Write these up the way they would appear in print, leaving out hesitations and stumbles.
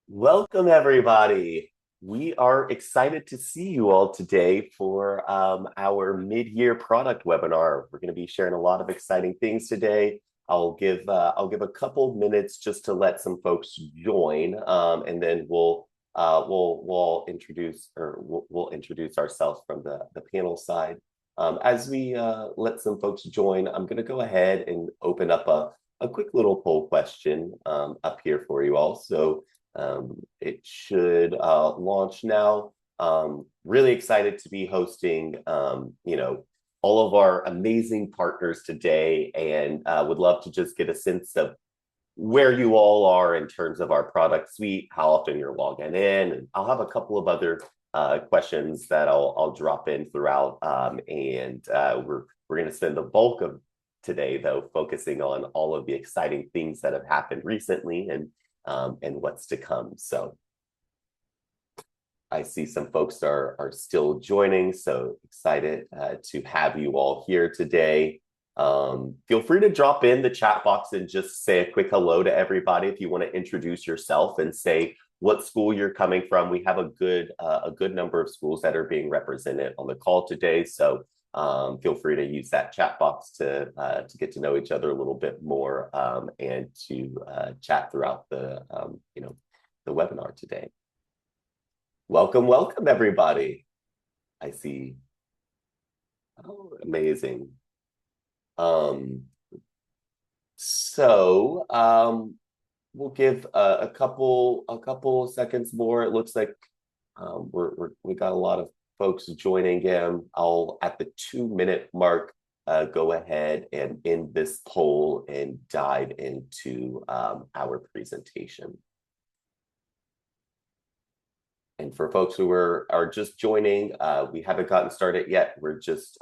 Welcome, everybody. We are excited to see you all today for our mid-year product webinar. We're going to be sharing a lot of exciting things today. I'll give a couple minutes just to let some folks join, and then we'll introduce ourselves from the panel side. As we let some folks join, I'm going to go ahead and open up a quick little poll question up here for you all. So. It should launch now. Really excited to be hosting, all of our amazing partners today, and would love to just get a sense of where you all are in terms of our product suite, how often you're logging in, and I'll have a couple of other questions that I'll drop in throughout. We're going to spend the bulk of today, though, focusing on all of the exciting things that have happened recently and what's to come. So I see some folks are still joining, so excited to have you all here today. Feel free to drop in the chat box and just say a quick hello to everybody if you want to introduce yourself and say what school you're coming from. We have a good number of schools that are being represented on the call today, so feel free to use that chat box to get to know each other a little bit more and to chat throughout the webinar today. Welcome, everybody. I see. Oh, amazing. We'll give a couple seconds more. It looks like we got a lot of folks joining in. I'll, at the 2-minute mark, go ahead and end this poll and dive into our presentation. And for folks who are just joining, we haven't gotten started yet. We're just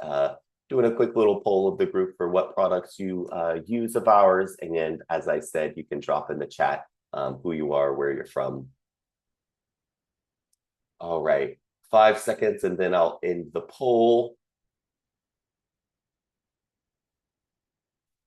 doing a quick little poll of the group for what products you use of ours. And as I said, you can drop in the chat who you are, where you're from. All right, 5 seconds, and then I'll end the poll.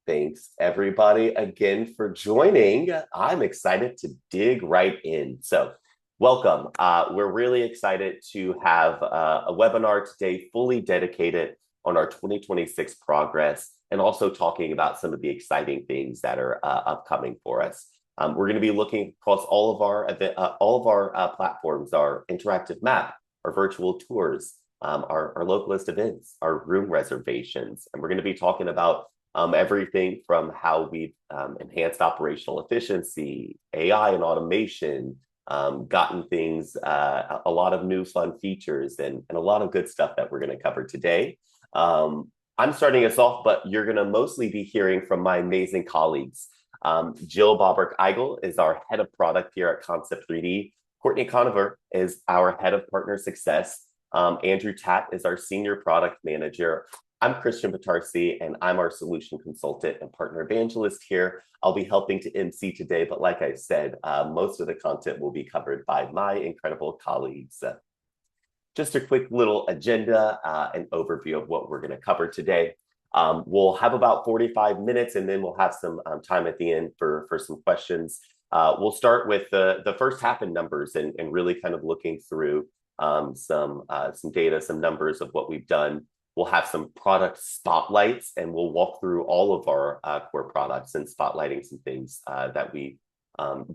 Thanks, everybody, again for joining. I'm excited to dig right in. So welcome. We're really excited to have a webinar today fully dedicated on our 2026 progress and also talking about some of the exciting things that are upcoming for us. We're going to be looking across all of our platforms, our interactive map, our virtual tours, our localist events, our room reservations, and we're going to be talking about everything from how we've enhanced operational efficiency, AI and automation, gotten things, a lot of new fun features and a lot of good stuff that we're going to cover today. I'm starting us off, but you're going to mostly be hearing from my amazing colleagues. Jill Bobrick-Eigel is our head of product here at Concept3D. Courtney Conover is our head of partner success. Andrew Tatt is our senior product manager. I'm Christian Batarsi, and I'm our solution consultant and partner evangelist here. I'll be helping to MC today, but like I said, most of the content will be covered by my incredible colleagues. Just a quick little agenda and overview of what we're going to cover today. We'll have about 45 minutes, and then we'll have some time at the end for some questions. We'll start with the first half in numbers and really kind of looking through some data, some numbers of what we've done. We'll have some product spotlights, and we'll walk through all of our core products and spotlighting some things that we've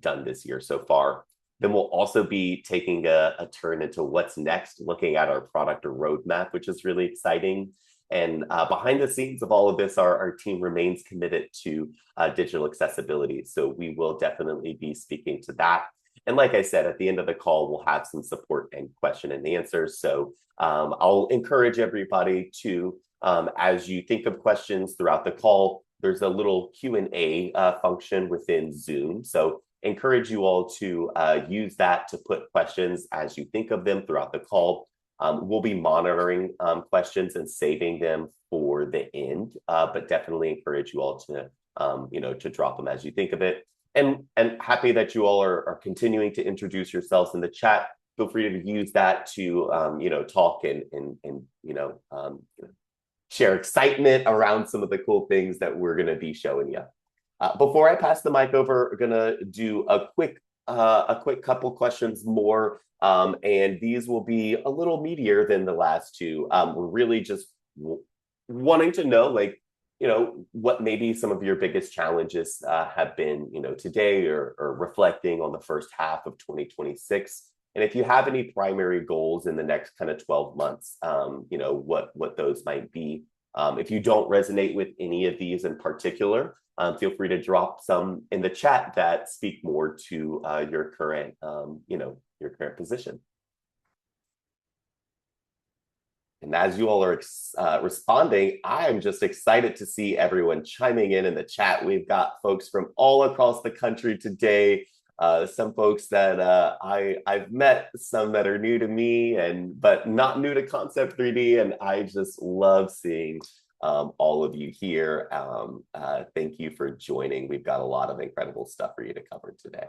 done this year so far. Then we'll also be taking a turn into what's next, looking at our product roadmap, which is really exciting. And behind the scenes of all of this, our team remains committed to digital accessibility. So we will definitely be speaking to that. And like I said, at the end of the call, we'll have some support and question and answers. So I'll encourage everybody to, as you think of questions throughout the call, there's a little Q&A function within Zoom. So encourage you all to use that to put questions as you think of them throughout the call. We'll be monitoring questions and saving them for the end, but definitely encourage you all to, to drop them as you think of it. And happy that you all are continuing to introduce yourselves in the chat. Feel free to use that to, talk and share excitement around some of the cool things that we're going to be showing you. Before I pass the mic over, we're going to do a quick a quick couple questions more, and these will be a little meatier than the last two. We're really just wanting to know, like, what maybe some of your biggest challenges have been, today or reflecting on the first half of 2026. And if you have any primary goals in the next kind of 12 months, what those might be. If you don't resonate with any of these in particular, feel free to drop some in the chat that speak more to your current, your current position. And as you all are responding, I am just excited to see everyone chiming in the chat. We've got folks from all across the country today. Some folks that I've met, some that are new to me, but not new to Concept3D, and I just love seeing all of you here. Thank you for joining. We've got a lot of incredible stuff for you to cover today.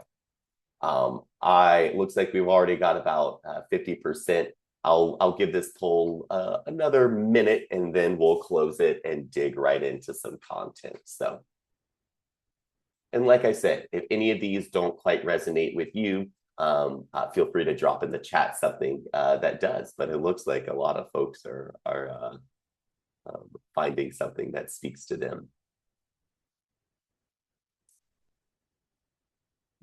Looks like we've already got about 50%. I'll give this poll another minute, and then we'll close it and dig right into some content. So, and like I said, if any of these don't quite resonate with you, feel free to drop in the chat something that does. But it looks like a lot of folks are finding something that speaks to them.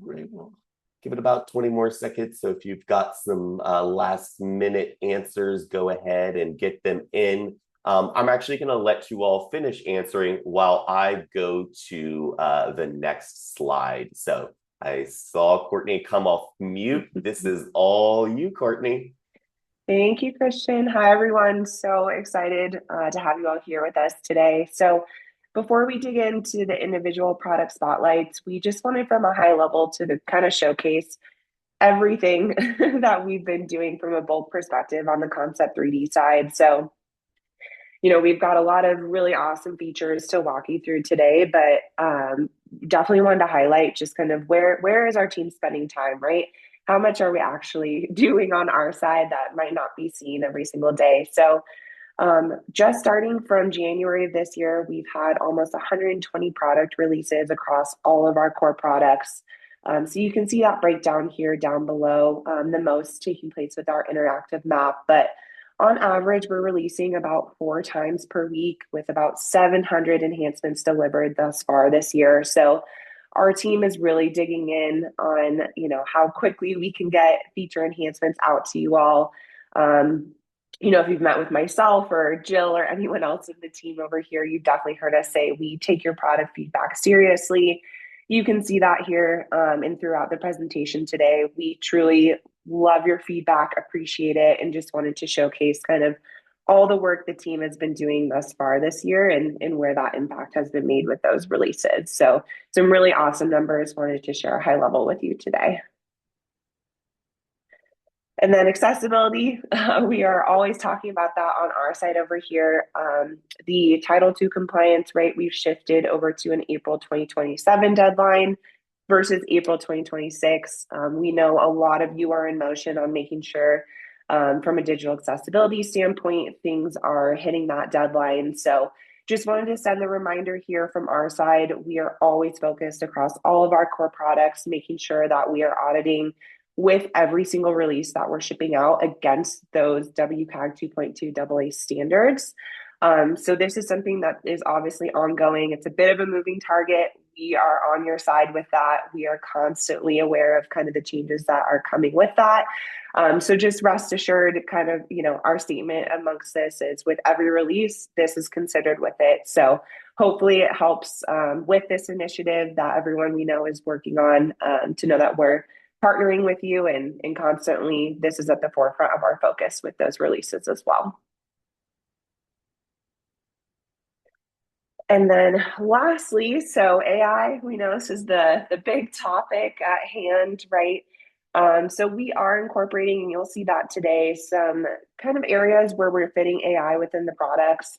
Great. Well, give it about 20 more seconds. So if you've got some last minute answers, go ahead and get them in. I'm actually going to let you all finish answering while I go to the next slide. So I saw Courtney come off mute. This is all you, Courtney. Thank you, Christian. Hi, everyone. So excited to have you all here with us today. So before we dig into the individual product spotlights, we just wanted from a high level to kind of showcase everything that we've been doing from a bold perspective on the Concept3D side. So, we've got a lot of really awesome features to walk you through today, but definitely wanted to highlight just kind of where is our team spending time, right? How much are we actually doing on our side that might not be seen every single day? So just starting from January of this year, we've had almost 120 product releases across all of our core products. So you can see that breakdown here down below, the most taking place with our interactive map. But on average, we're releasing about 4 times per week with about 700 enhancements delivered thus far this year. So our team is really digging in on, how quickly we can get feature enhancements out to you all. If you've met with myself or Jill or anyone else in the team over here, you've definitely heard us say we take your product feedback seriously. You can see that here and throughout the presentation today. We truly love your feedback, appreciate it, and just wanted to showcase kind of all the work the team has been doing thus far this year and where that impact has been made with those releases. So some really awesome numbers, wanted to share a high level with you today. And then accessibility, we are always talking about that on our side over here. The Title II compliance rate, we've shifted over to an April 2027 deadline versus April 2026. We know a lot of you are in motion on making sure from a digital accessibility standpoint, things are hitting that deadline. So just wanted to send the reminder here from our side. We are always focused across all of our core products, making sure that we are auditing with every single release that we're shipping out against those WCAG 2.2 AA standards. So this is something that is obviously ongoing. It's a bit of a moving target. We are on your side with that. We are constantly aware of kind of the changes that are coming with that. So just rest assured, kind of, our statement amongst this is with every release, this is considered with it. So hopefully it helps with this initiative that everyone we know is working on to know that we're partnering with you and constantly this is at the forefront of our focus with those releases as well. And then lastly, so AI, we know this is the big topic at hand, right? So we are incorporating, and you'll see that today, some kind of areas where we're fitting AI within the products.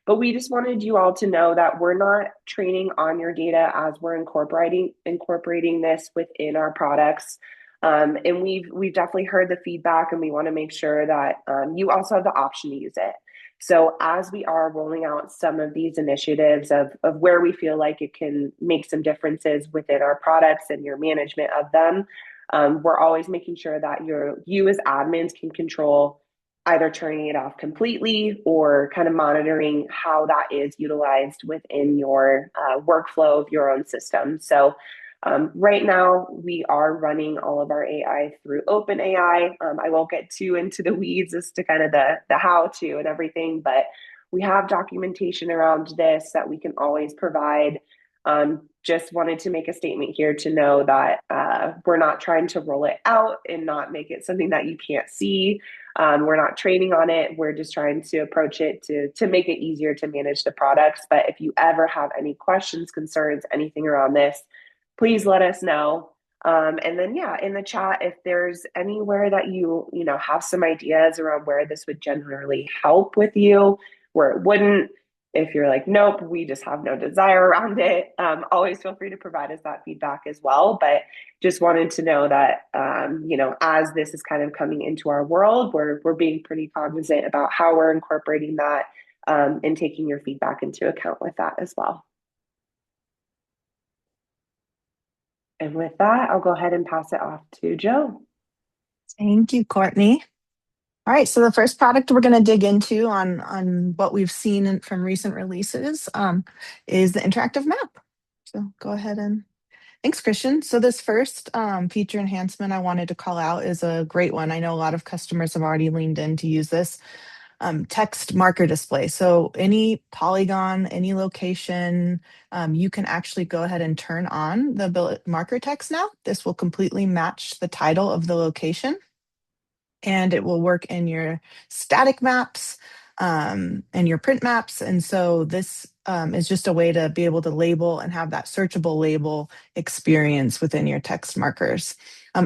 But we just wanted you all to know that we're not training on your data as we're incorporating this within our products. And we've definitely heard the feedback, and we want to make sure that you also have the option to use it. So as we are rolling out some of these initiatives of where we feel like it can make some differences within our products and your management of them, we're always making sure that you as admins can control either turning it off completely or kind of monitoring how that is utilized within your workflow of your own system. So right now, we are running all of our AI through OpenAI. I won't get too into the weeds as to kind of the how to and everything, but we have documentation around this that we can always provide. Just wanted to make a statement here to know that we're not trying to roll it out and not make it something that you can't see. We're not training on it. We're just trying to approach it to make it easier to manage the products. But if you ever have any questions, concerns, anything around this, please let us know. And then, yeah, in the chat, if there's anywhere that you know, have some ideas around where this would generally help with you, where it wouldn't, if you're like, nope, we just have no desire around it, always feel free to provide us that feedback as well. But just wanted to know that, you know, as this is kind of coming into our world, we're being pretty cognizant about how we're incorporating that and taking your feedback into account with that as well. And with that, I'll go ahead and pass it off to Joe. Thank you, Courtney. All right, so the first product we're going to dig into on what we've seen from recent releases is the interactive map. So go ahead and thanks, Christian. So this first feature enhancement I wanted to call out is a great one. I know a lot of customers have already leaned in to use this. Text marker display. So any polygon, any location, you can actually go ahead and turn on the marker text now. This will completely match the title of the location, and it will work in your static maps and your print maps. And so this is just a way to be able to label and have that searchable label experience within your text markers.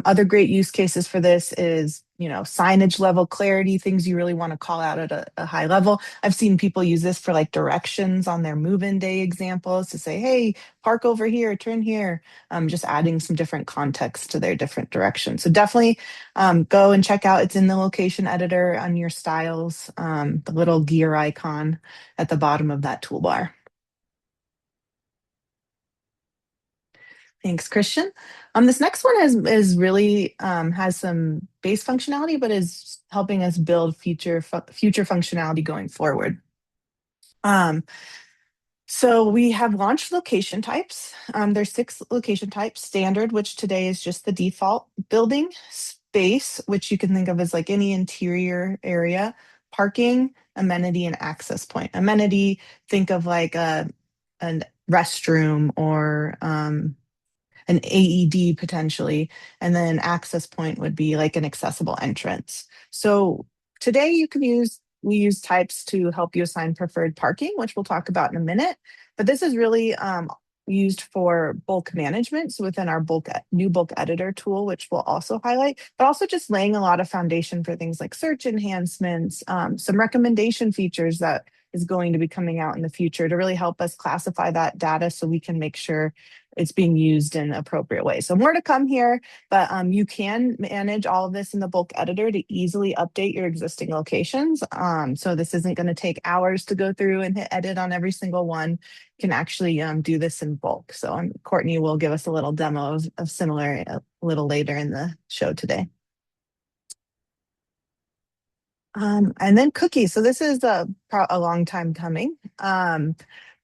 Other great use cases for this is, you know, signage level clarity, things you really want to call out at a high level. I've seen people use this for like directions on their move-in day examples to say, hey, park over here, turn here, just adding some different context to their different directions. So definitely go and check out. It's in the location editor on your styles, the little gear icon at the bottom of that toolbar. Thanks, Christian. This next one is really has some base functionality, but is helping us build future functionality going forward. So we have launched location types. There's 6 location types: standard, which today is just the default; building; space, which you can think of as like any interior area; parking; amenity; and access point. Amenity, think of like a restroom or an AED potentially, and then access point would be like an accessible entrance. So today we use types to help you assign preferred parking, which we'll talk about in a minute. But this is really used for bulk management. So within our new bulk editor tool, which we'll also highlight, but also just laying a lot of foundation for things like search enhancements, some recommendation features that is going to be coming out in the future to really help us classify that data so we can make sure it's being used in an appropriate way. So more to come here, but you can manage all of this in the bulk editor to easily update your existing locations. So this isn't going to take hours to go through and hit edit on every single one. You can actually do this in bulk. So Courtney will give us a little demo of similar a little later in the show today. And then cookies. So this is a long time coming.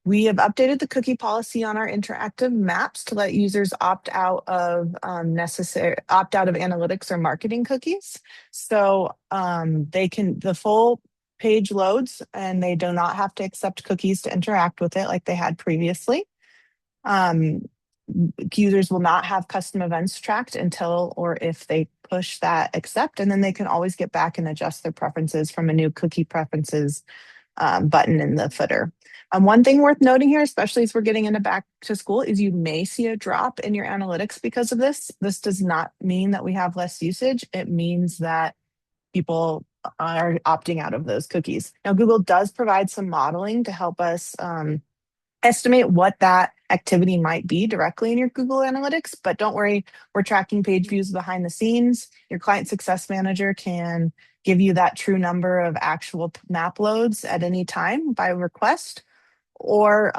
We have updated the cookie policy on our interactive maps to let users opt out of analytics or marketing cookies. So the full page loads and they do not have to accept cookies to interact with it like they had previously. Users will not have custom events tracked until or if they push that accept, and then they can always get back and adjust their preferences from a new cookie preferences button in the footer. One thing worth noting here, especially as we're getting into back to school, is you may see a drop in your analytics because of this. This does not mean that we have less usage. It means that people are opting out of those cookies. Now, Google does provide some modeling to help us estimate what that activity might be directly in your Google Analytics, but don't worry, we're tracking page views behind the scenes. Your client success manager can give you that true number of actual map loads at any time by request, or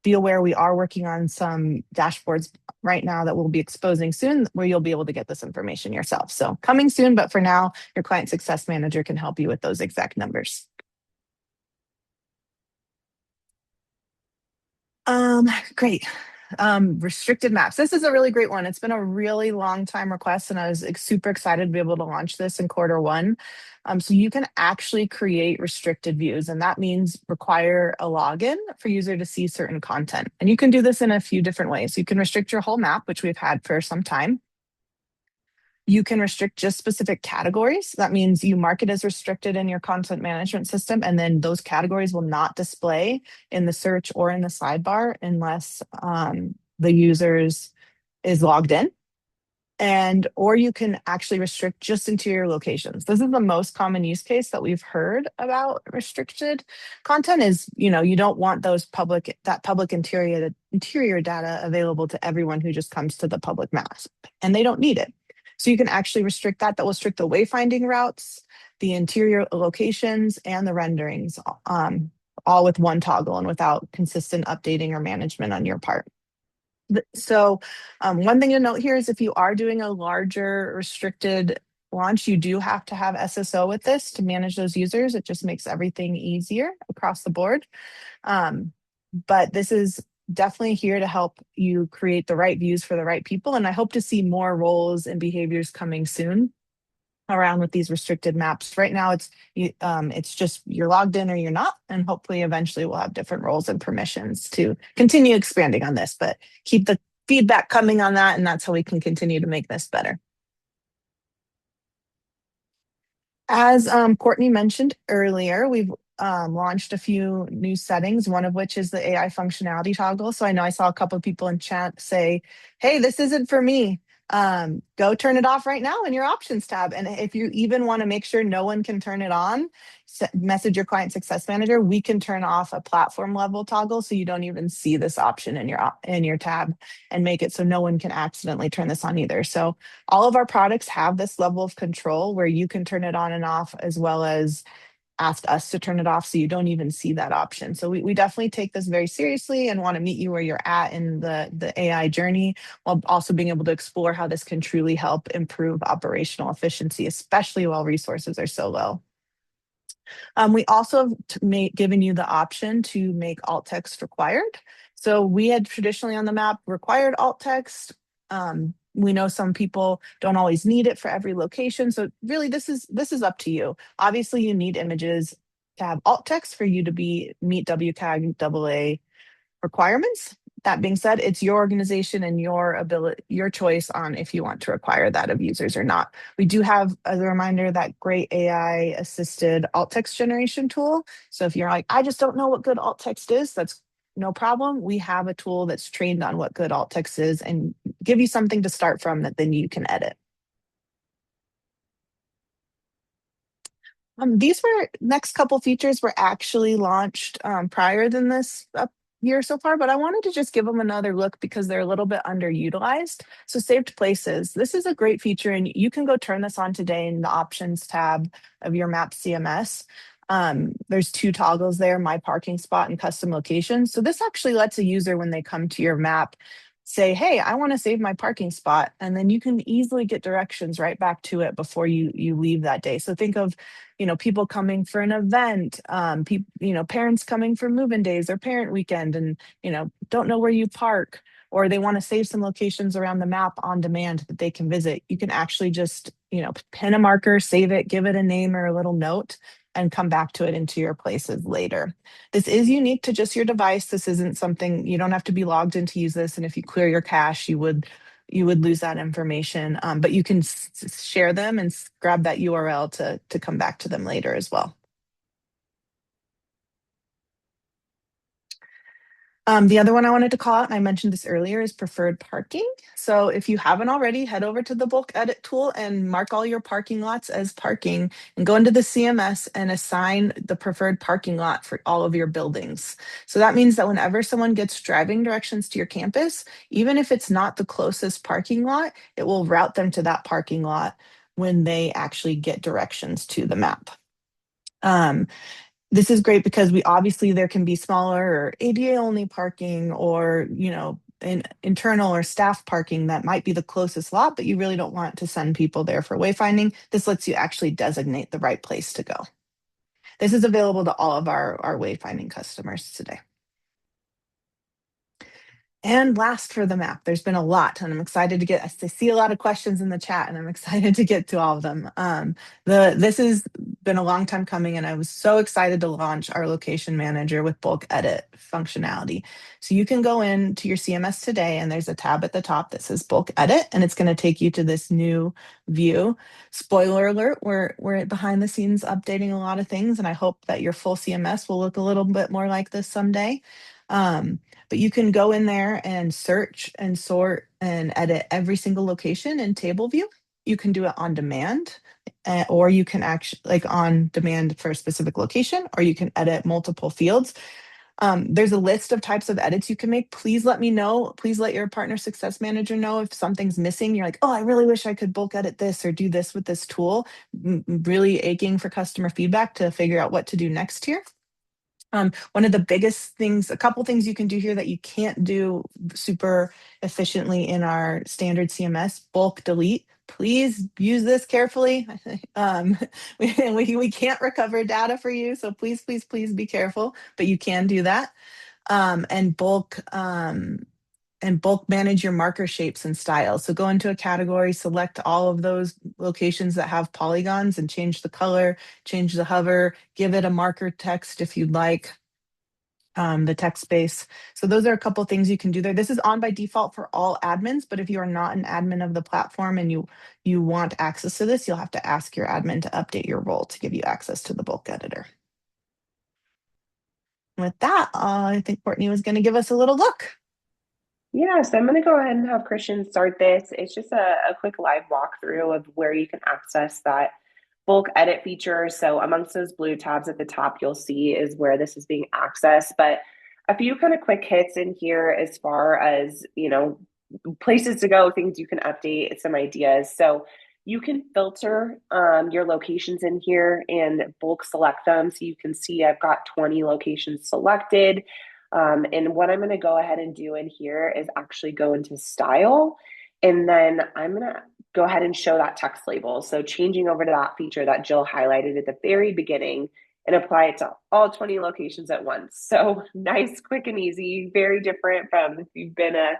be aware we are working on some dashboards right now that we'll be exposing soon where you'll be able to get this information yourself. So coming soon, but for now, your client success manager can help you with those exact numbers. Great. Restricted maps. This is a really great one. It's been a really long time request, and I was super excited to be able to launch this in quarter 1. So you can actually create restricted views, and that means require a login for user to see certain content. And you can do this in a few different ways. You can restrict your whole map, which we've had for some time. You can restrict just specific categories. That means you mark it as restricted in your content management system, and then those categories will not display in the search or in the sidebar unless the user's is logged in. Or you can actually restrict just interior locations. This is the most common use case that we've heard about restricted content is, you don't want that public interior data available to everyone who just comes to the public map, and they don't need it. So you can actually restrict that. That will restrict the wayfinding routes, the interior locations, and the renderings, all with one toggle and without consistent updating or management on your part. So one thing to note here is if you are doing a larger restricted launch, you do have to have SSO with this to manage those users. It just makes everything easier across the board. But this is definitely here to help you create the right views for the right people. And I hope to see more roles and behaviors coming soon around with these restricted maps. Right now, it's just you're logged in or you're not, and hopefully eventually we'll have different roles and permissions to continue expanding on this, but keep the feedback coming on that, and that's how we can continue to make this better. As Courtney mentioned earlier, we've launched a few new settings, one of which is the AI functionality toggle. So I know I saw a couple of people in chat say, hey, this isn't for me. Go turn it off right now in your options tab. And if you even want to make sure no one can turn it on, message your client success manager. We can turn off a platform level toggle so you don't even see this option in your tab, and make it so no one can accidentally turn this on either. So all of our products have this level of control where you can turn it on and off, as well as ask us to turn it off so you don't even see that option. So we definitely take this very seriously and want to meet you where you're at in the AI journey, while also being able to explore how this can truly help improve operational efficiency, especially while resources are so low. We also have given you the option to make alt text required. So we had traditionally on the map required alt text. We know some people don't always need it for every location. So really this is up to you. Obviously you need images to have alt text for you to meet WCAG AA requirements. That being said, it's your organization and your choice on if you want to require that of users or not. We do have, as a reminder, that great AI assisted alt text generation tool. So if you're like, I just don't know what good alt text is, that's no problem. We have a tool that's trained on what good alt text is and give you something to start from that then you can edit. These next couple features were actually launched prior than this year so far, but I wanted to just give them another look because they're a little bit underutilized. So saved places, this is a great feature, and you can go turn this on today in the options tab of your map CMS. There's 2 toggles there, my parking spot and custom location. So this actually lets a user, when they come to your map, say, hey, I want to save my parking spot. And then you can easily get directions right back to it before you leave that day. So think of, people coming for an event, parents coming for move-in days or parent weekend and, don't know where you park, or they want to save some locations around the map on demand that they can visit. You can actually just, pin a marker, save it, give it a name or a little note, and come back to it into your places later. This is unique to just your device. This isn't something, you don't have to be logged in to use this. And if you clear your cache, you would lose that information. But you can share them and grab that URL to come back to them later as well. The other one I wanted to call out, and I mentioned this earlier, is preferred parking. So if you haven't already, head over to the bulk edit tool and mark all your parking lots as parking, and go into the CMS and assign the preferred parking lot for all of your buildings. So that means that whenever someone gets driving directions to your campus, even if it's not the closest parking lot, it will route them to that parking lot when they actually get directions to the map. This is great because there can be smaller or ADA only parking, or an internal or staff parking that might be the closest lot, but you really don't want to send people there for wayfinding. This lets you actually designate the right place to go. This is available to all of our wayfinding customers today. And last, for the map, there's been a lot, and I'm excited to see a lot of questions in the chat, and I'm excited to get to all of them. This has been a long time coming, and I was so excited to launch our location manager with bulk edit functionality. So you can go into your CMS today, and there's a tab at the top that says bulk edit, and it's going to take you to this new view. Spoiler alert, we're behind the scenes updating a lot of things, and I hope that your full CMS will look a little bit more like this someday. But you can go in there and search and sort and edit every single location in table view. You can do it on demand, or you can actually, like, on demand for a specific location, or you can edit multiple fields. There's a list of types of edits you can make. Please let me know. Please let your partner success manager know if something's missing. You're like, oh, I really wish I could bulk edit this or do this with this tool. Really aching for customer feedback to figure out what to do next here. One of the biggest things, a couple things you can do here that you can't do super efficiently in our standard CMS, bulk delete. Please use this carefully. We can't recover data for you, so please, please, please be careful, but you can do that. And bulk manage your marker shapes and styles. So go into a category, select all of those locations that have polygons, and change the color, change the hover, give it a marker text if you'd like, the text space. So those are a couple things you can do there. This is on by default for all admins, but if you are not an admin of the platform and you want access to this, you'll have to ask your admin to update your role to give you access to the bulk editor. With that, I think Courtney was going to give us a little look. Yeah, so I'm going to go ahead and have Christian start this. It's just a quick live walkthrough of where you can access that bulk edit feature. So amongst those blue tabs at the top, you'll see is where this is being accessed. But a few kind of quick hits in here as far as, places to go, things you can update, some ideas. So you can filter your locations in here and bulk select them. So you can see I've got 20 locations selected. And what I'm going to go ahead and do in here is actually go into style, and then I'm going to go ahead and show that text label. So changing over to that feature that Jill highlighted at the very beginning and apply it to all 20 locations at once. So nice, quick and easy, very different from if you've been a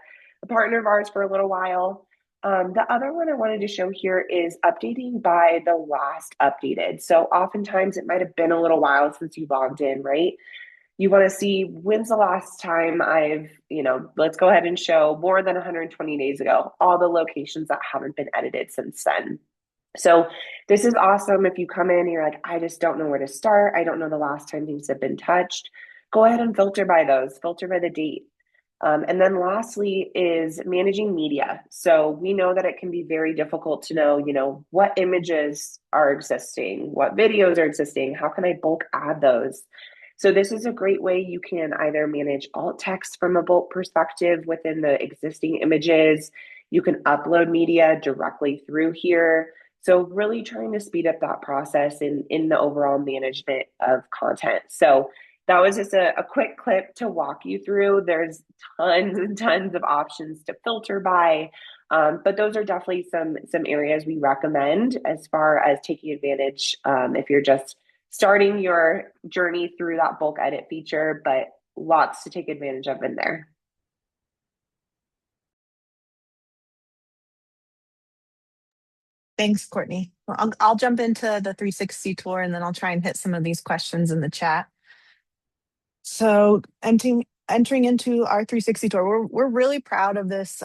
partner of ours for a little while. The other one I wanted to show here is updating by the last updated. So oftentimes it might have been a little while since you logged in, right? You want to see when's the last time let's go ahead and show more than 120 days ago, all the locations that haven't been edited since then. So this is awesome. If you come in and you're like, I just don't know where to start, I don't know the last time things have been touched, go ahead and filter by those, filter by the date. And then lastly is managing media. So we know that it can be very difficult to know, what images are existing, what videos are existing, how can I bulk add those? So this is a great way you can either manage alt text from a bulk perspective within the existing images. You can upload media directly through here. So really trying to speed up that process in the overall management of content. So that was just a quick clip to walk you through. There's tons and tons of options to filter by, but those are definitely some areas we recommend as far as taking advantage if you're just starting your journey through that bulk edit feature, but lots to take advantage of in there. Thanks, Courtney. Well, I'll jump into the 360 tour, and then I'll try and hit some of these questions in the chat. So entering into our 360 tour, we're really proud of this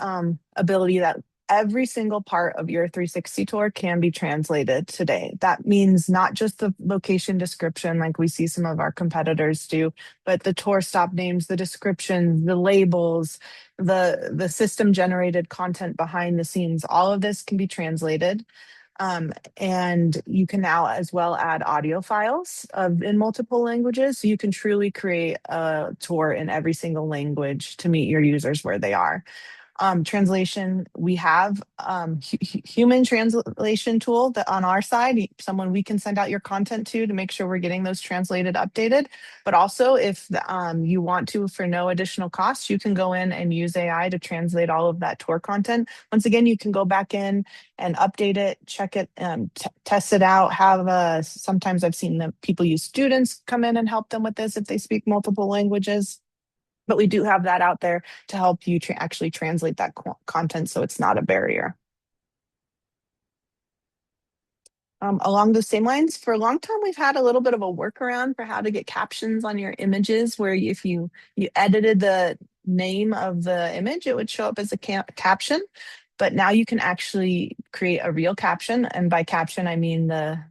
ability that every single part of your 360 tour can be translated today. That means not just the location description like we see some of our competitors do, but the tour stop names, the descriptions, the labels, the system generated content behind the scenes. All of this can be translated. And you can now as well add audio files in multiple languages. So you can truly create a tour in every single language to meet your users where they are. Translation, we have human translation tool that on our side, someone we can send out your content to make sure we're getting those translated, updated. But also if you want to, for no additional cost, you can go in and use AI to translate all of that tour content. Once again, you can go back in and update it, check it, test it out. Have sometimes I've seen that people use students come in and help them with this if they speak multiple languages. But we do have that out there to help you actually translate that content so it's not a barrier. Along those same lines, for a long time, we've had a little bit of a workaround for how to get captions on your images, where if you edited the name of the image, it would show up as a caption. But now you can actually create a real caption. And by caption, I mean the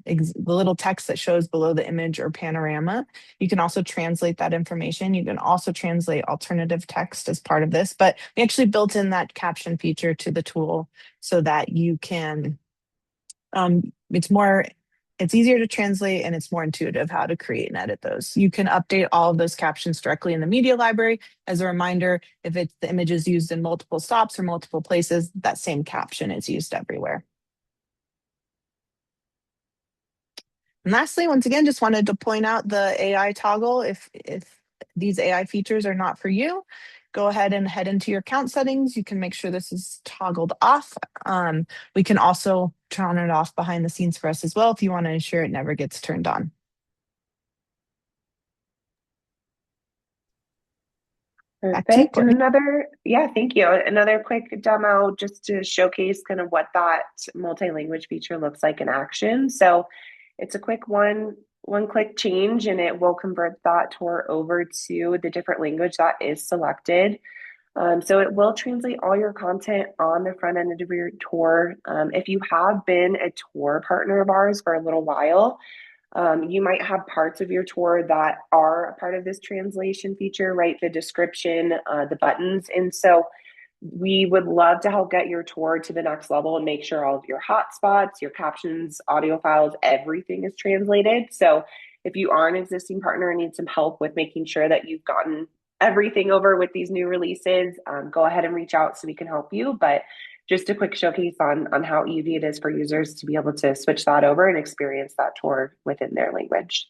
little text that shows below the image or panorama. You can also translate that information. You can also translate alternative text as part of this. But we actually built in that caption feature to the tool so that you can, it's easier to translate and it's more intuitive how to create and edit those. You can update all of those captions directly in the media library. As a reminder, if the image is used in multiple stops or multiple places, that same caption is used everywhere. And lastly, once again, just wanted to point out the AI toggle. If these AI features are not for you, go ahead and head into your account settings. You can make sure this is toggled off. We can also turn it off behind the scenes for us as well if you want to ensure it never gets turned on. Perfect. And thank you. Another quick demo just to showcase kind of what that multi-language feature looks like in action. So it's a quick one-click change, and it will convert that tour over to the different language that is selected. So it will translate all your content on the front end of your tour. If you have been a tour partner of ours for a little while, you might have parts of your tour that are a part of this translation feature, right? The description, the buttons. And so we would love to help get your tour to the next level and make sure all of your hotspots, your captions, audio files, everything is translated. So if you are an existing partner and need some help with making sure that you've gotten everything over with these new releases, go ahead and reach out so we can help you. But just a quick showcase on how easy it is for users to be able to switch that over and experience that tour within their language.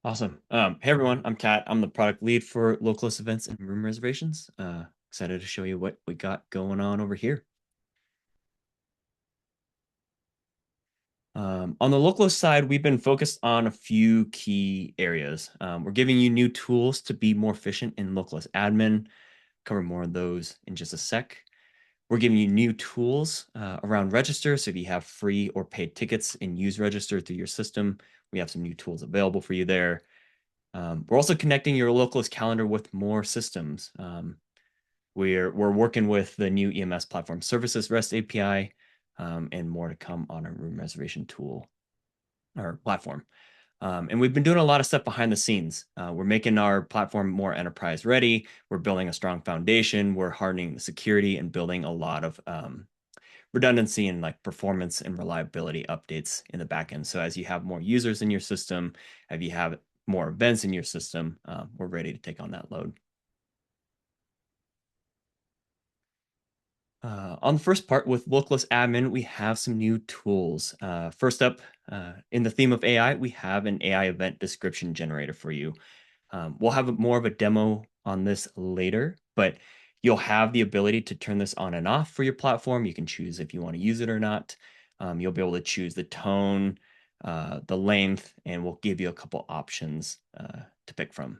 Awesome. Hey everyone, I'm Kat. I'm the product lead for localist events and room reservations. Excited to show you what we got going on over here. On the localist side, we've been focused on a few key areas. We're giving you new tools to be more efficient in localist admin. Cover more of those in just a sec. We're giving you new tools around register. So if you have free or paid tickets and use register through your system, we have some new tools available for you there. We're also connecting your localist calendar with more systems. We're working with the new EMS platform services REST API and more to come on our room reservation tool or platform. And we've been doing a lot of stuff behind the scenes. We're making our platform more enterprise ready. We're building a strong foundation. We're hardening the security and building a lot of redundancy and like performance and reliability updates in the backend. So as you have more users in your system, as you have more events in your system, we're ready to take on that load. On the first part with localist admin, we have some new tools. First up, in the theme of AI, we have an AI event description generator for you. We'll have more of a demo on this later, but you'll have the ability to turn this on and off for your platform. You can choose if you want to use it or not. You'll be able to choose the tone, the length, and we'll give you a couple options to pick from.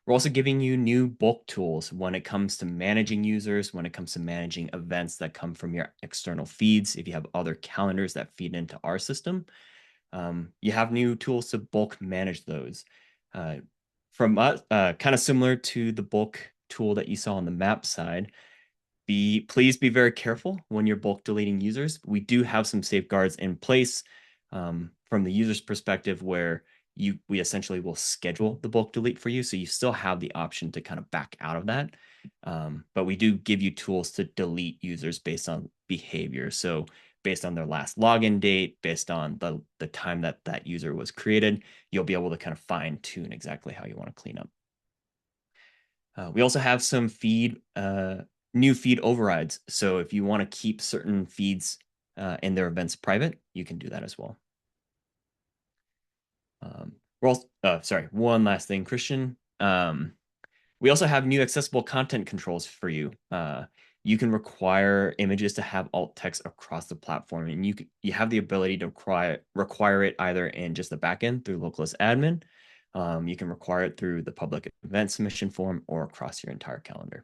We're also giving you new bulk tools when it comes to managing users, when it comes to managing events that come from your external feeds. If you have other calendars that feed into our system, you have new tools to bulk manage those. From us, kind of similar to the bulk tool that you saw on the map side, please be very careful when you're bulk deleting users. We do have some safeguards in place from the user's perspective where we essentially will schedule the bulk delete for you. So you still have the option to kind of back out of that. But we do give you tools to delete users based on behavior. So based on their last login date, based on the time that that user was created, you'll be able to kind of fine tune exactly how you want to clean up. We also have some new feed overrides. So if you want to keep certain feeds and their events private, you can do that as well. We're also, sorry, one last thing, Christian. We also have new accessible content controls for you. You can require images to have alt text across the platform, and you have the ability to require it either in just the backend through localhost admin. You can require it through the public event submission form or across your entire calendar.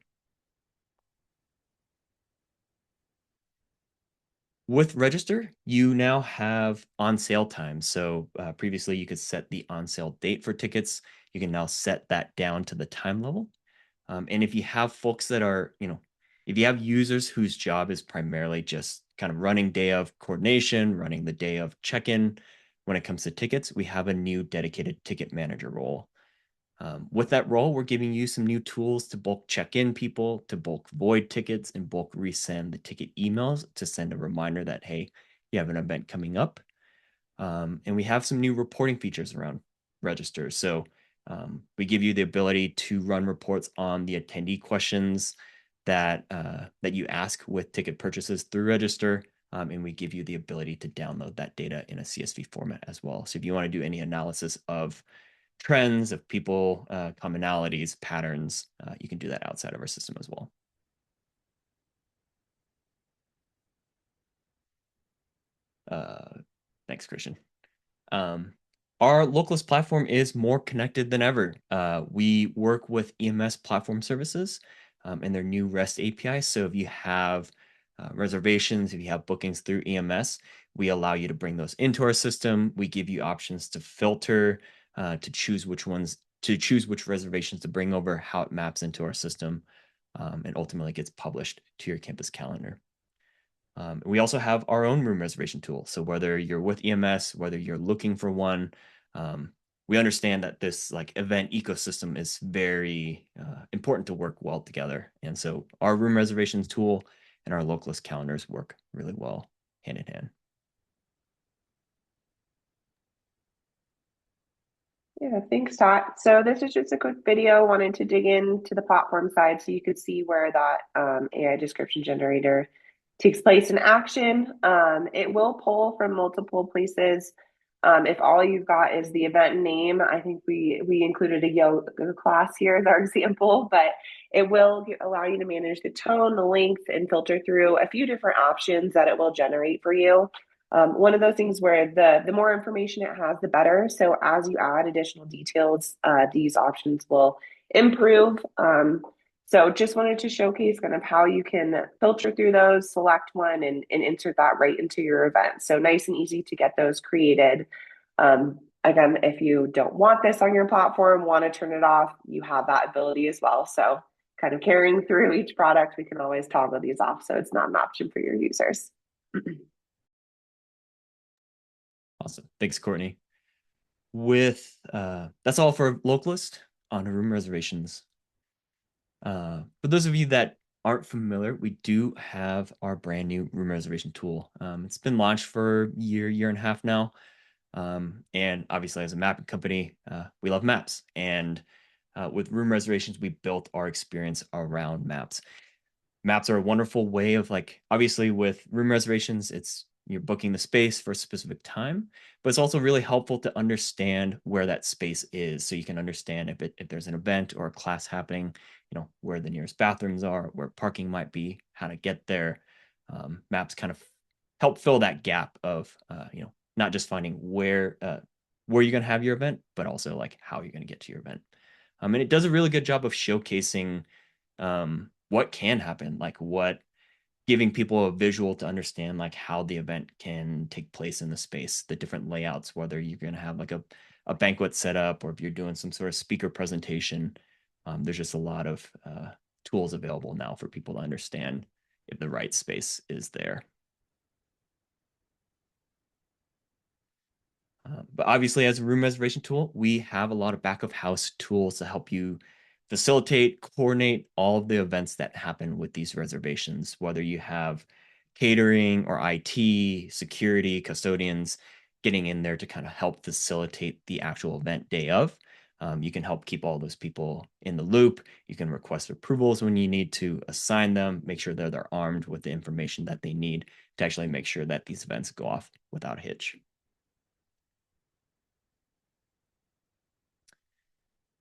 With Register, you now have on sale time. So previously you could set the on sale date for tickets. You can now set that down to the time level. And if you have folks that are, if you have users whose job is primarily just kind of running day of coordination, running the day of check-in, when it comes to tickets, we have a new dedicated ticket manager role. With that role, we're giving you some new tools to bulk check in people, to bulk void tickets, and bulk resend the ticket emails to send a reminder that, hey, you have an event coming up. And we have some new reporting features around Register. So we give you the ability to run reports on the attendee questions that you ask with ticket purchases through Register. And we give you the ability to download that data in a CSV format as well. So if you want to do any analysis of trends, of people, commonalities, patterns, you can do that outside of our system as well. Thanks, Christian. Our localhost platform is more connected than ever. We work with EMS platform services and their new REST API. So if you have reservations, if you have bookings through EMS, we allow you to bring those into our system. We give you options to filter, to choose which reservations to bring over, how it maps into our system, and ultimately gets published to your campus calendar. We also have our own room reservation tool. So whether you're with EMS, whether you're looking for one, we understand that this event ecosystem is very important to work well together. And so our room reservations tool and our localhost calendars work really well hand in hand. Yeah, thanks, Todd. So this is just a quick video. Wanted to dig into the platform side so you could see where that AI description generator takes place in action. It will pull from multiple places. If all you've got is the event name, I think we included a yoga class here as our example, but it will allow you to manage the tone, the length, and filter through a few different options that it will generate for you. One of those things where the more information it has, the better. So as you add additional details, these options will improve. So just wanted to showcase kind of how you can filter through those, select one, and insert that right into your event. So nice and easy to get those created. Again, if you don't want this on your platform, want to turn it off, you have that ability as well. So kind of carrying through each product, we can always toggle these off. So it's not an option for your users. Awesome. Thanks, Courtney. With that's all for Localhost on room reservations. For those of you that aren't familiar, we do have our brand new room reservation tool. It's been launched for a year and a half now. And obviously, as a mapping company, we love maps. And with room reservations, we built our experience around maps. Maps are a wonderful way of obviously with room reservations, you're booking the space for a specific time, but it's also really helpful to understand where that space is. So you can understand if there's an event or a class happening, where the nearest bathrooms are, where parking might be, how to get there. Maps kind of help fill that gap of, not just finding where you're going to have your event, but also how you're going to get to your event. And it does a really good job of showcasing what can happen, giving people a visual to understand how the event can take place in the space, the different layouts, whether you're going to have a banquet setup or if you're doing some sort of speaker presentation. There's just a lot of tools available now for people to understand if the right space is there. But obviously, as a room reservation tool, we have a lot of back of house tools to help you facilitate, coordinate all of the events that happen with these reservations, whether you have catering or IT, security, custodians, getting in there to kind of help facilitate the actual event day of. You can help keep all those people in the loop. You can request approvals when you need to, assign them, make sure that they're armed with the information that they need to actually make sure that these events go off without a hitch.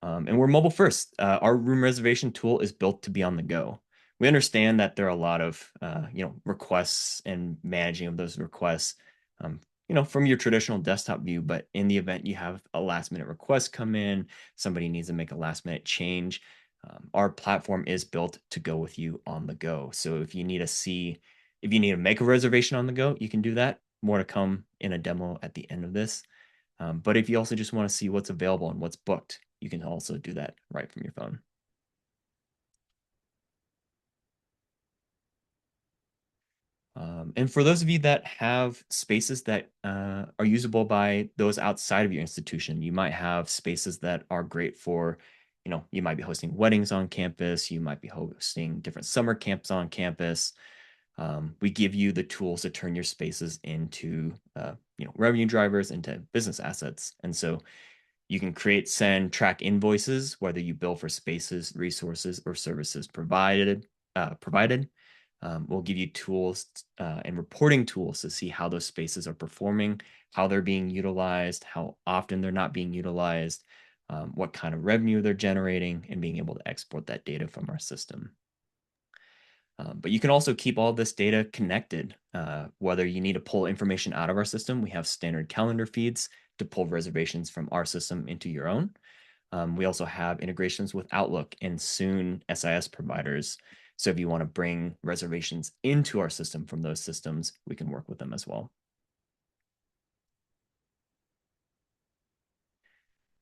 And we're mobile first. Our room reservation tool is built to be on the go. We understand that there are a lot of requests and managing of those requests, from your traditional desktop view. But in the event you have a last minute request come in, somebody needs to make a last minute change. Our platform is built to go with you on the go. So if you need to make a reservation on the go, you can do that. More to come in a demo at the end of this. But if you also just want to see what's available and what's booked, you can also do that right from your phone. And for those of you that have spaces that are usable by those outside of your institution, you might have spaces that are great for, you might be hosting weddings on campus, you might be hosting different summer camps on campus. We give you the tools to turn your spaces into, revenue drivers, into business assets. And so you can create, send, track invoices, whether you bill for spaces, resources, or services provided. We'll give you tools and reporting tools to see how those spaces are performing, how they're being utilized, how often they're not being utilized, what kind of revenue they're generating, and being able to export that data from our system. But you can also keep all this data connected. Whether you need to pull information out of our system, we have standard calendar feeds to pull reservations from our system into your own. We also have integrations with Outlook and soon SIS providers. So if you want to bring reservations into our system from those systems, we can work with them as well.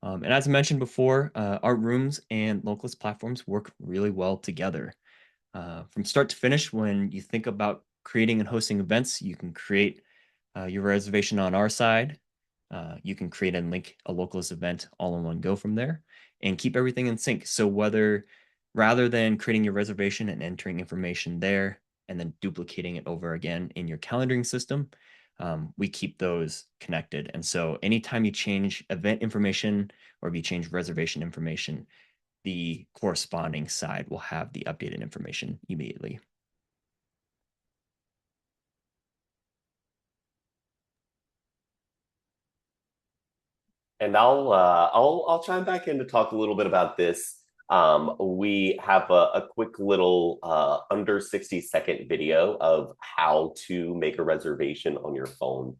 And as I mentioned before, our rooms and Localist platforms work really well together. From start to finish, when you think about creating and hosting events, you can create your reservation on our side. You can create and link a Localist event all in one go from there and keep everything in sync. So rather than creating your reservation and entering information there and then duplicating it over again in your calendaring system, we keep those connected. And so anytime you change event information or if you change reservation information, the corresponding side will have the updated information immediately. And I'll chime back in to talk a little bit about this. We have a quick little under 60-second video of how to make a reservation on your phone.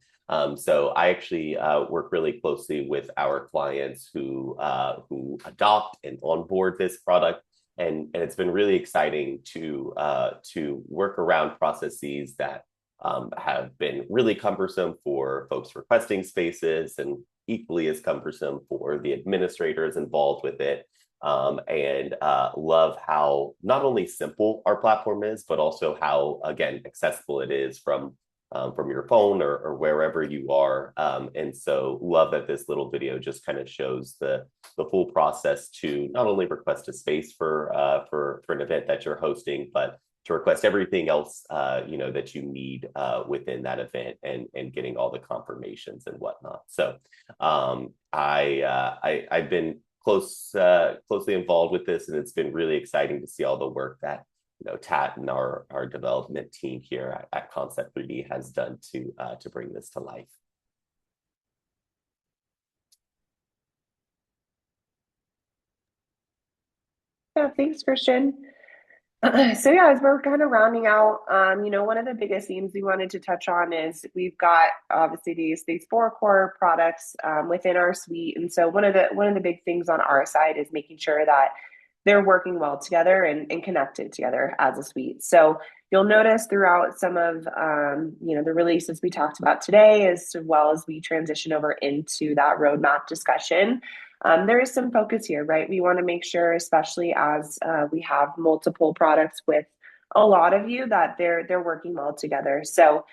So I actually work really closely with our clients who adopt and onboard this product. And it's been really exciting to work around processes that have been really cumbersome for folks requesting spaces and equally as cumbersome for the administrators involved with it. And love how not only simple our platform is, but also how, again, accessible it is from your phone or wherever you are. And so love that this little video just kind of shows the full process to not only request a space for an event that you're hosting, but to request everything else that you need within that event and getting all the confirmations and whatnot. So I've been closely involved with this, and it's been really exciting to see all the work that Tat and our development team here at Concept3D has done to bring this to life. Yeah, thanks, Christian. So yeah, as we're kind of rounding out, one of the biggest themes we wanted to touch on is we've got obviously these 4 core products within our suite, and so one of the big things on our side is making sure that they're working well together and connected together as a suite. So you'll notice throughout some of the releases we talked about today, as well as we transition over into that roadmap discussion. There is some focus here, right? We want to make sure, especially as we have multiple products with a lot of you, that they're working well together. So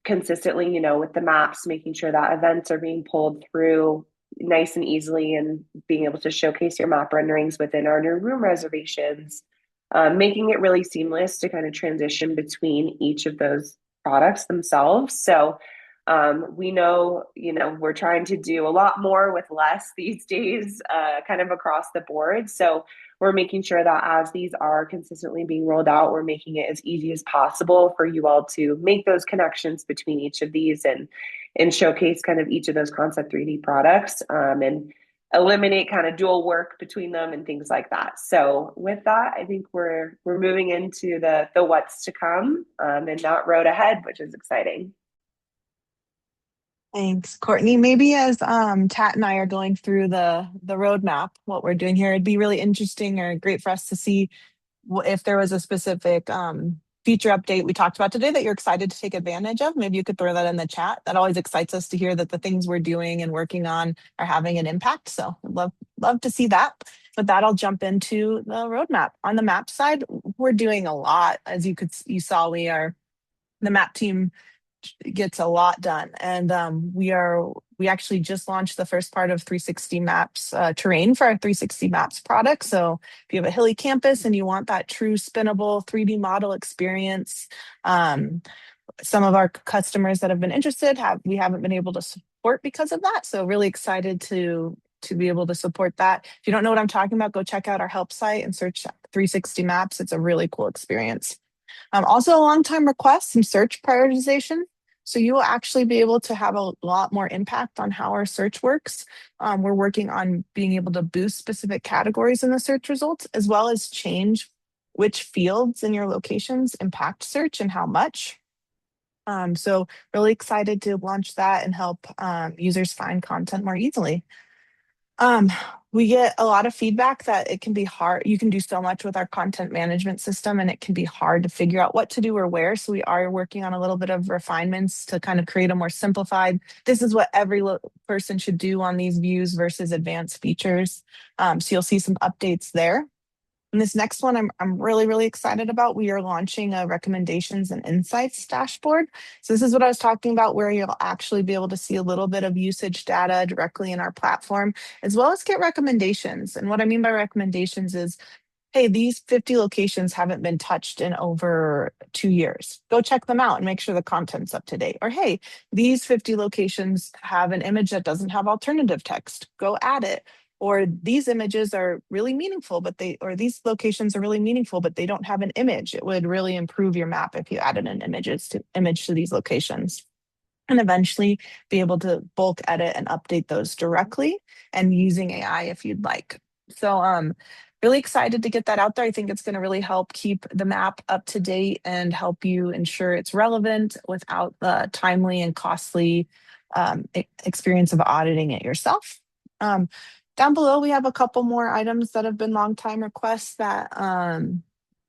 consistently, with the maps, making sure that events are being pulled through nice and easily and being able to showcase your map renderings within our new room reservations. making it really seamless to kind of transition between each of those products themselves. So we know, we're trying to do a lot more with less these days, kind of across the board. So we're making sure that as these are consistently being rolled out, we're making it as easy as possible for you all to make those connections between each of these and showcase kind of each of those Concept3D products, and eliminate kind of dual work between them and things like that. So with that, I think we're moving into the what's to come, and that road ahead, which is exciting. Thanks, Courtney. Maybe as Tat and I are going through the roadmap, what we're doing here, it'd be really interesting or great for us to see if there was a specific feature update we talked about today that you're excited to take advantage of. Maybe you could throw that in the chat. That always excites us to hear that the things we're doing and working on are having an impact. So I'd love to see that. With that, I'll jump into the roadmap. On the map side, we're doing a lot. As you saw, the map team gets a lot done, and we actually just launched the first part of 360 maps terrain for our 360 maps product. So if you have a hilly campus and you want that true spinnable 3D model experience, some of our customers that have been interested we haven't been able to support because of that. So really excited to be able to support that. If you don't know what I'm talking about, go check out our help site and search 360 maps. It's a really cool experience. Also, a long time request, some search prioritization. So you will actually be able to have a lot more impact on how our search works. We're working on being able to boost specific categories in the search results, as well as change which fields in your locations impact search and how much. So really excited to launch that and help users find content more easily. We get a lot of feedback that it can be hard. You can do so much with our content management system, and it can be hard to figure out what to do or where. So we are working on a little bit of refinements to kind of create a more simplified, this is what every person should do on these views versus advanced features. So you'll see some updates there. And this next one I'm really, really excited about. We are launching a recommendations and insights dashboard. So this is what I was talking about, where you'll actually be able to see a little bit of usage data directly in our platform, as well as get recommendations. And what I mean by recommendations is, hey, these 50 locations haven't been touched in over 2 years. Go check them out and make sure the content's up to date. Or, hey, these 50 locations have an image that doesn't have alternative text. Go add it. Or these images are really meaningful, or these locations are really meaningful, but they don't have an image. It would really improve your map if you added an image to these locations. And eventually be able to bulk edit and update those directly and using AI if you'd like. So really excited to get that out there. I think it's going to really help keep the map up to date and help you ensure it's relevant without the timely and costly experience of auditing it yourself. Down below, we have a couple more items that have been long time requests that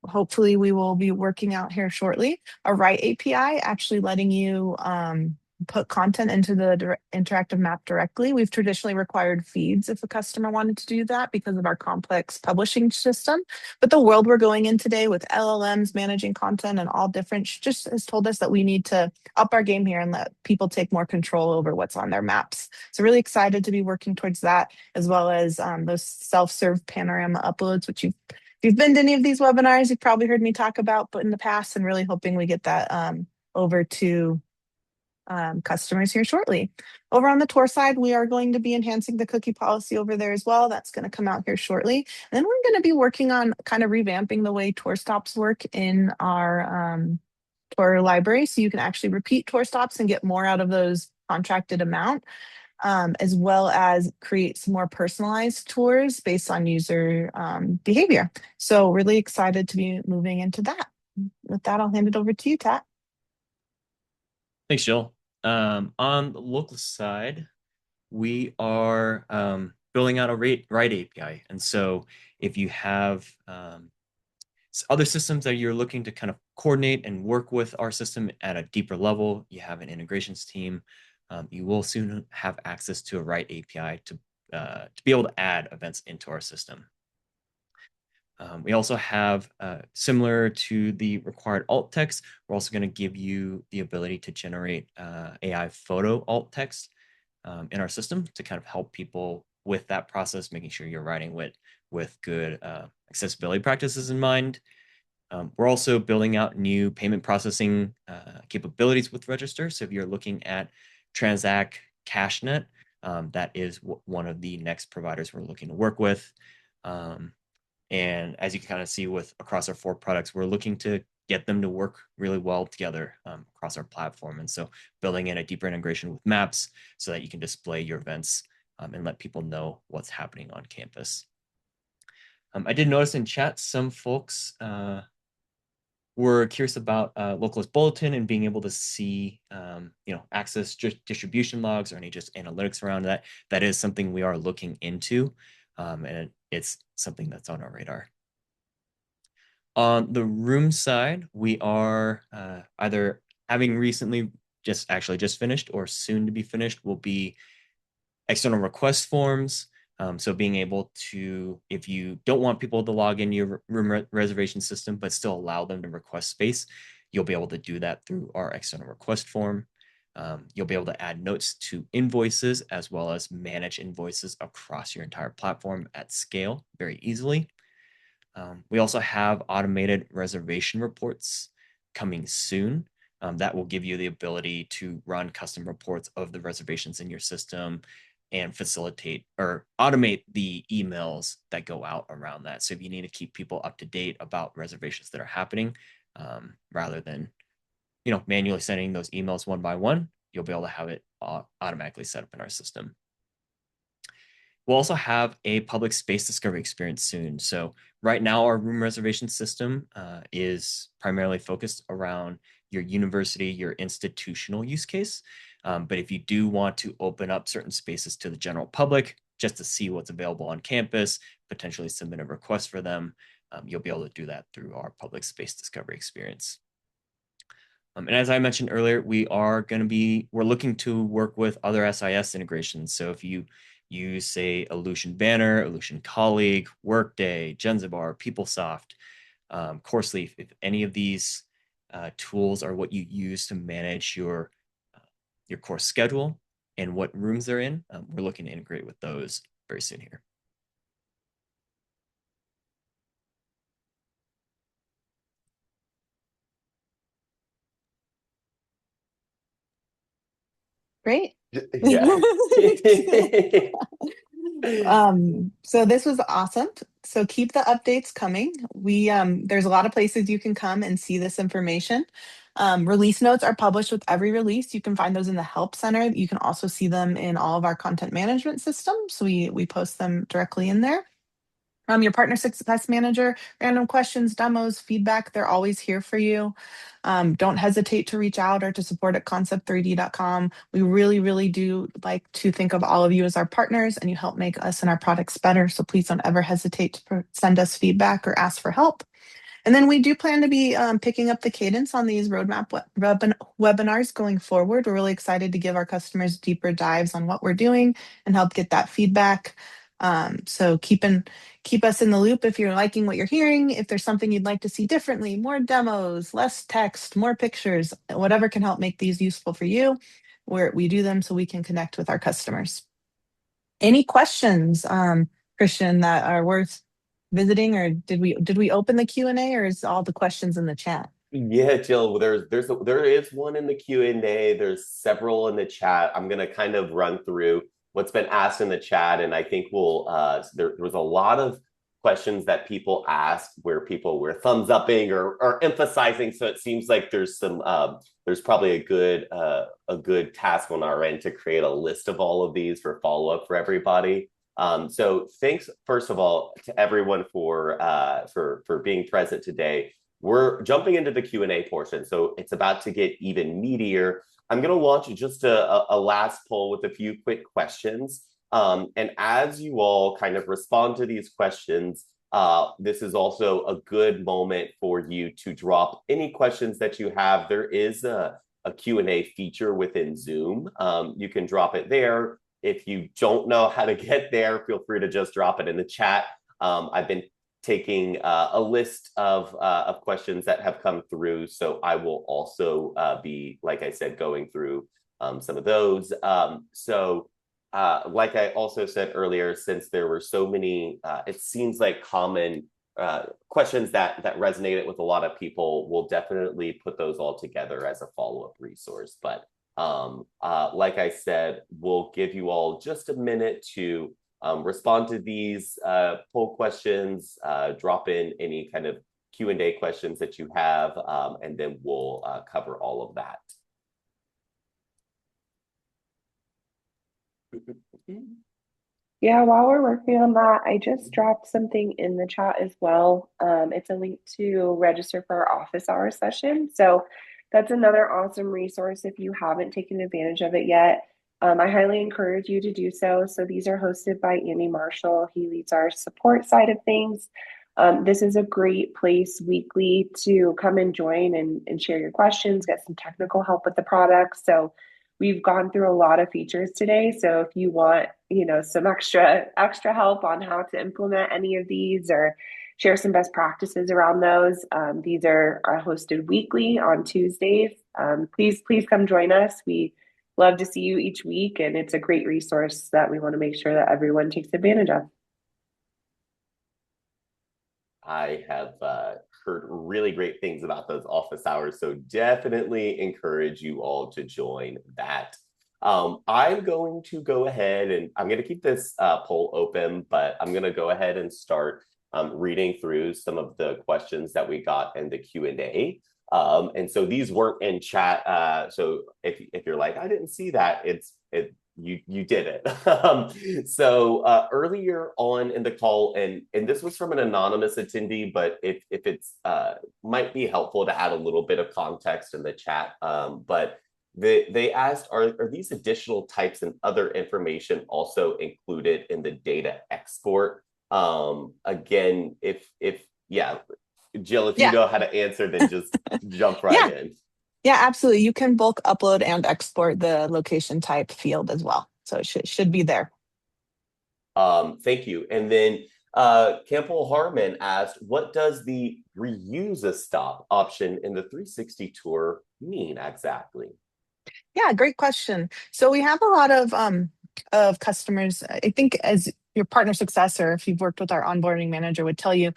hopefully we will be working out here shortly. A Write API, actually letting you put content into the interactive map directly. We've traditionally required feeds if a customer wanted to do that because of our complex publishing system. But the world we're going in today with LLMs managing content and all different just has told us that we need to up our game here and let people take more control over what's on their maps. So really excited to be working towards that, as well as those self-serve panorama uploads, which if you've been to any of these webinars, you've probably heard me talk about, but in the past, and really hoping we get that over to customers here shortly. Over on the tour side, we are going to be enhancing the cookie policy over there as well. That's going to come out here shortly. And then we're going to be working on kind of revamping the way tour stops work in our tour library. So you can actually repeat tour stops and get more out of those contracted amount, as well as create some more personalized tours based on user behavior. So really excited to be moving into that. With that, I'll hand it over to you, Tat. Thanks, Jill. On the local side, we are building out a Write API. And so if you have other systems that you're looking to kind of coordinate and work with our system at a deeper level, you have an integrations team, you will soon have access to a Write API to be able to add events into our system. We also have, similar to the required alt text, we're also going to give you the ability to generate AI photo alt text in our system to kind of help people with that process, making sure you're writing with good accessibility practices in mind. We're also building out new payment processing capabilities with Register. So if you're looking at Transact CashNet, that is one of the next providers we're looking to work with. And as you can kind of see with across our 4 products, we're looking to get them to work really well together across our platform. And so building in a deeper integration with maps so that you can display your events and let people know what's happening on campus. I did notice in chat some folks were curious about Localhost Bulletin and being able to see, access distribution logs or any just analytics around that. That is something we are looking into, and it's something that's on our radar. On the room side, we are either having recently just finished or soon to be finished will be external request forms. So being able to, if you don't want people to log in your room reservation system, but still allow them to request space, you'll be able to do that through our external request form. You'll be able to add notes to invoices as well as manage invoices across your entire platform at scale very easily. We also have automated reservation reports coming soon. That will give you the ability to run custom reports of the reservations in your system and facilitate or automate the emails that go out around that. So if you need to keep people up to date about reservations that are happening, rather than manually sending those emails one by one, you'll be able to have it automatically set up in our system. We'll also have a public space discovery experience soon. So right now, our room reservation system is primarily focused around your university, your institutional use case. But if you do want to open up certain spaces to the general public, just to see what's available on campus, potentially submit a request for them, you'll be able to do that through our public space discovery experience. And as I mentioned earlier, we're looking to work with other SIS integrations. So if you use, say, Illusion Banner, Illusion Colleague, Workday, Genzabar, PeopleSoft, CourseLeaf, if any of these tools are what you use to manage your course schedule and what rooms they're in, we're looking to integrate with those very soon here. Great. Yeah. So this was awesome. So keep the updates coming. There's a lot of places you can come and see this information. Release notes are published with every release. You can find those in the Help Center. You can also see them in all of our content management systems. We post them directly in there. Your partner success manager, random questions, demos, feedback, they're always here for you. Don't hesitate to reach out or to support at concept3d.com. We really, really do like to think of all of you as our partners, and you help make us and our products better. So please don't ever hesitate to send us feedback or ask for help. And then we do plan to be picking up the cadence on these roadmap webinars going forward. We're really excited to give our customers deeper dives on what we're doing and help get that feedback. So keep us in the loop if you're liking what you're hearing. If there's something you'd like to see differently, more demos, less text, more pictures, whatever can help make these useful for you, we do them so we can connect with our customers. Any questions, Christian, that are worth visiting, or did we open the Q&A, or is all the questions in the chat? Yeah, Jill, there is one in the Q&A. There's several in the chat. I'm going to kind of run through what's been asked in the chat, and I think there was a lot of questions that people asked where people were thumbs upping or emphasizing. So it seems like there's probably a good task on our end to create a list of all of these for follow-up for everybody. So thanks, first of all, to everyone for being present today. We're jumping into the Q&A portion, so it's about to get even meatier. I'm going to launch just a last poll with a few quick questions. And as you all kind of respond to these questions, this is also a good moment for you to drop any questions that you have. There is a Q&A feature within Zoom. You can drop it there. If you don't know how to get there, feel free to just drop it in the chat. I've been taking a list of questions that have come through, so I will also be, like I said, going through some of those. So like I also said earlier, since there were so many, it seems like common questions that resonated with a lot of people, we'll definitely put those all together as a follow-up resource. But like I said, we'll give you all just a minute to respond to these poll questions, drop in any kind of Q&A questions that you have, and then we'll cover all of that. Yeah, while we're working on that, I just dropped something in the chat as well. It's a link to register for our office hour session. So that's another awesome resource if you haven't taken advantage of it yet. I highly encourage you to do so. So these are hosted by Andy Marshall. He leads our support side of things. This is a great place weekly to come and join and share your questions, get some technical help with the product. So we've gone through a lot of features today. So if you want, some extra help on how to implement any of these or share some best practices around those, these are hosted weekly on Tuesdays. Please come join us. We love to see you each week, and it's a great resource that we want to make sure that everyone takes advantage of. I have heard really great things about those office hours, so definitely encourage you all to join that. I'm going to go ahead and I'm going to keep this poll open, but I'm going to go ahead and start reading through some of the questions that we got in the Q&A. And so these weren't in chat. So if you're like, I didn't see that, you did it. So earlier on in the call, and this was from an anonymous attendee, but if it's might be helpful to add a little bit of context in the chat. But they asked, are these additional types and other information also included in the data export? Again, if yeah, Jill, if you know how to answer, then just jump right in. Yeah, absolutely. You can bulk upload and export the location type field as well. So it should be there. Thank you. And then Campbell Harmon asked, what does the reuse a stop option in the 360 tour mean exactly? Yeah, great question. So we have a lot of customers. I think as your partner successor, if you've worked with our onboarding manager, would tell you,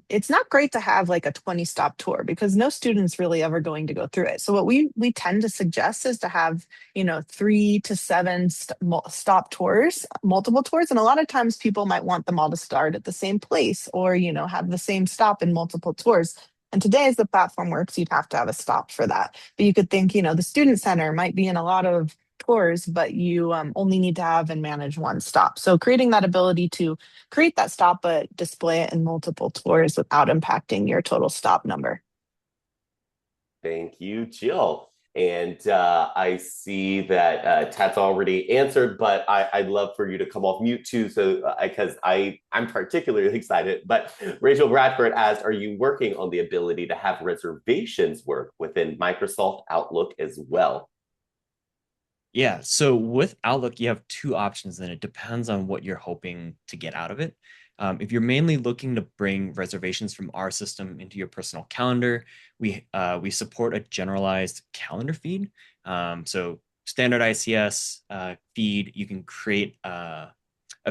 it's not great to have like a 20 stop tour because no student's really ever going to go through it. So what we tend to suggest is to have 3 to 7 stop tours, multiple tours, and a lot of times people might want them all to start at the same place or have the same stop in multiple tours. And today, as the platform works, you'd have to have a stop for that. But you could think, the student center might be in a lot of tours, but you only need to have and manage one stop. So creating that ability to create that stop, but display it in multiple tours without impacting your total stop number. Thank you, Jill. And I see that Tat's already answered, but I'd love for you to come off mute too, so because I'm particularly excited. But Rachel Bradford asked, are you working on the ability to have reservations work within Microsoft Outlook as well? Yeah, so with Outlook, you have 2 options, and it depends on what you're hoping to get out of it. If you're mainly looking to bring reservations from our system into your personal calendar, we support a generalized calendar feed. So standard ICS feed, you can create a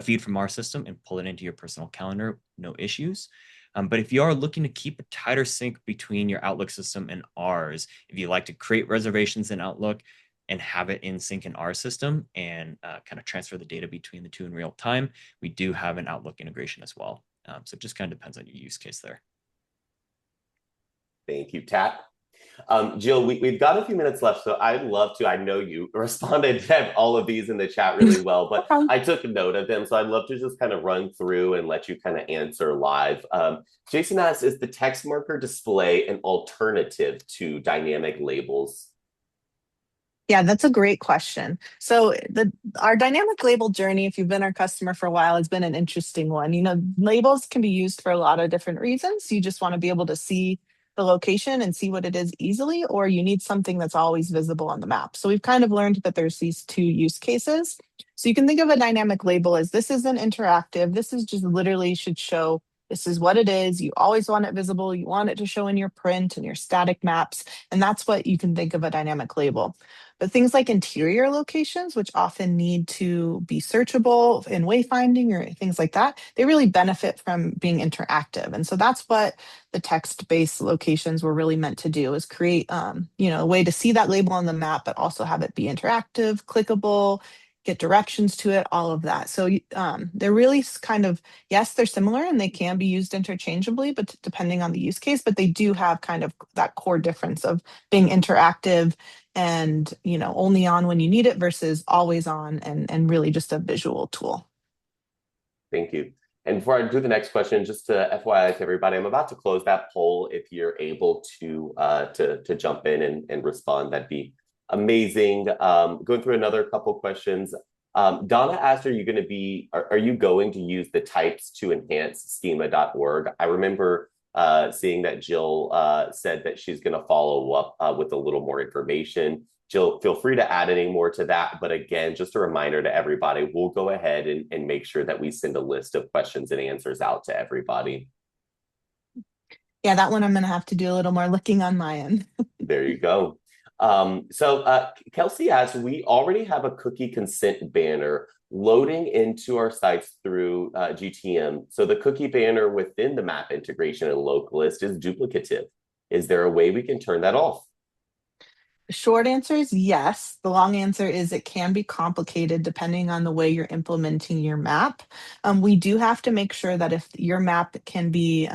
feed from our system and pull it into your personal calendar, no issues. But if you are looking to keep a tighter sync between your Outlook system and ours, if you like to create reservations in Outlook and have it in sync in our system and kind of transfer the data between the two in real time, we do have an Outlook integration as well. So it just kind of depends on your use case there. Thank you, Tat. Jill, we've got a few minutes left, so I'd love to, I know you responded to all of these in the chat really well, but I took note of them, so I'd love to just kind of run through and let you kind of answer live. Jason asks, is the text marker display an alternative to dynamic labels? Yeah, that's a great question. So our dynamic label journey, if you've been our customer for a while, has been an interesting one. Labels can be used for a lot of different reasons. You just want to be able to see the location and see what it is easily, or you need something that's always visible on the map. So we've kind of learned that there's these 2 use cases. So you can think of a dynamic label as this isn't interactive. This is just literally should show This is what it is. You always want it visible. You want it to show in your print and your static maps. And that's what you can think of a dynamic label. But things like interior locations, which often need to be searchable in wayfinding or things like that, they really benefit from being interactive. And so that's what the text-based locations were really meant to do, is create a way to see that label on the map, but also have it be interactive, clickable, get directions to it, all of that. So they're really kind of, yes, they're similar and they can be used interchangeably, but depending on the use case, but they do have kind of that core difference of being interactive and, only on when you need it versus always on and really just a visual tool. Thank you. And before I do the next question, just to FYI to everybody, I'm about to close that poll. If you're able to jump in and respond, that'd be amazing. Going through another couple questions. Donna asked, are you going to use the types to enhance schema.org? I remember seeing that Jill said that she's going to follow up with a little more information. Jill, feel free to add any more to that. But again, just a reminder to everybody, we'll go ahead and make sure that we send a list of questions and answers out to everybody. Yeah, that one I'm going to have to do a little more looking on my end. There you go. Kelsey asks, we already have a cookie consent banner loading into our sites through GTM. So the cookie banner within the map integration and localist is duplicative. Is there a way we can turn that off? The short answer is yes. The long answer is it can be complicated depending on the way you're implementing your map. We do have to make sure that if your map can be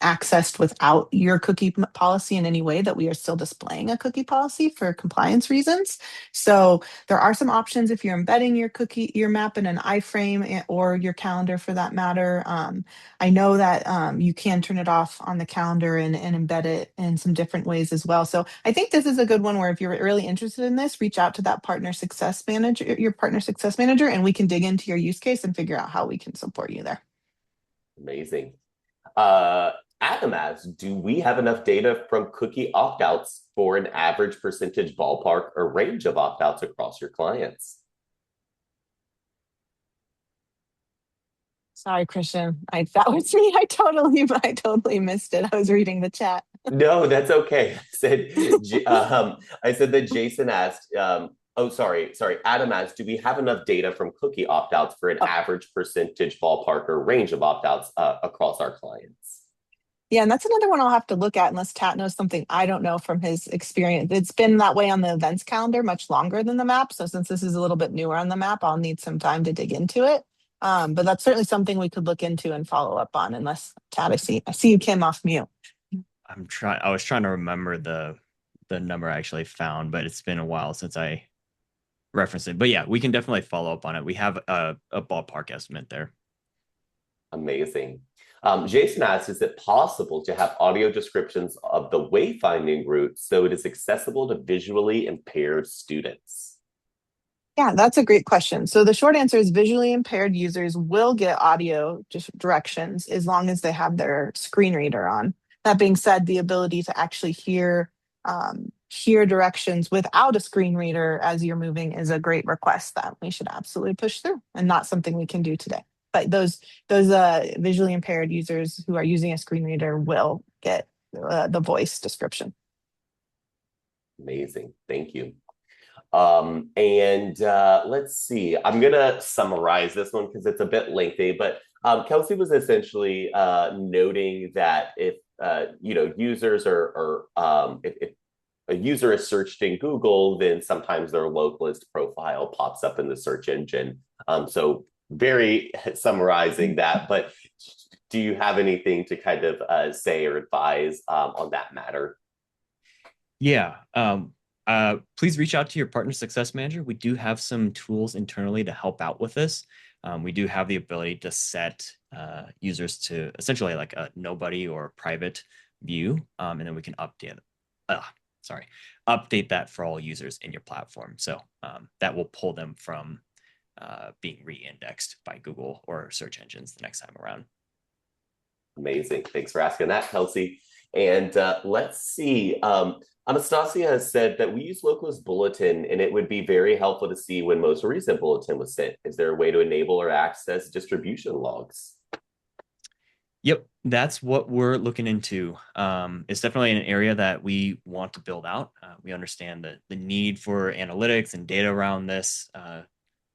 accessed without your cookie policy in any way, that we are still displaying a cookie policy for compliance reasons. So there are some options if you're embedding your map in an iframe or your calendar for that matter. I know that you can turn it off on the calendar and embed it in some different ways as well. So I think this is a good one where if you're really interested in this, reach out to that partner success manager, your partner success manager, and we can dig into your use case and figure out how we can support you there. Amazing. Adam asks, do we have enough data from cookie opt-outs for an average percentage ballpark or range of opt-outs across your clients? Sorry, Christian. That was me. I totally missed it. I was reading the chat. No, that's okay. I said that Jason asked, sorry. Adam asked, do we have enough data from cookie opt-outs for an average percentage ballpark or range of opt-outs across our clients? Yeah, and that's another one I'll have to look at unless Tat knows something I don't know from his experience. It's been that way on the events calendar much longer than the map. So since this is a little bit newer on the map, I'll need some time to dig into it. But that's certainly something we could look into and follow up on, unless Tat, I see you, Kim, off mute. I was trying to remember the number I actually found, but it's been a while since I referenced it. But yeah, we can definitely follow up on it. We have a ballpark estimate there. Amazing. Jason asks, is it possible to have audio descriptions of the wayfinding route so it is accessible to visually impaired students? Yeah, that's a great question. So the short answer is visually impaired users will get audio directions as long as they have their screen reader on. That being said, the ability to actually hear directions without a screen reader as you're moving is a great request that we should absolutely push through, and not something we can do today. But those visually impaired users who are using a screen reader will get the voice description. Amazing. Thank you. Let's see. I'm going to summarize this one because it's a bit lengthy, but Kelsey was essentially noting that if users if a user is searched in Google, then sometimes their localist profile pops up in the search engine. So very summarizing that, but do you have anything to kind of say or advise on that matter? Yeah. Please reach out to your partner success manager. We do have some tools internally to help out with this. We do have the ability to set users to essentially like a nobody or private view, and then we can update that for all users in your platform. So that will pull them from being re-indexed by Google or search engines the next time around. Amazing. Thanks for asking that, Kelsey. And let's see. Anastasia has said that we use Localist Bulletin, and it would be very helpful to see when most recent bulletin was sent. Is there a way to enable or access distribution logs? Yep, that's what we're looking into. It's definitely an area that we want to build out. We understand the need for analytics and data around this,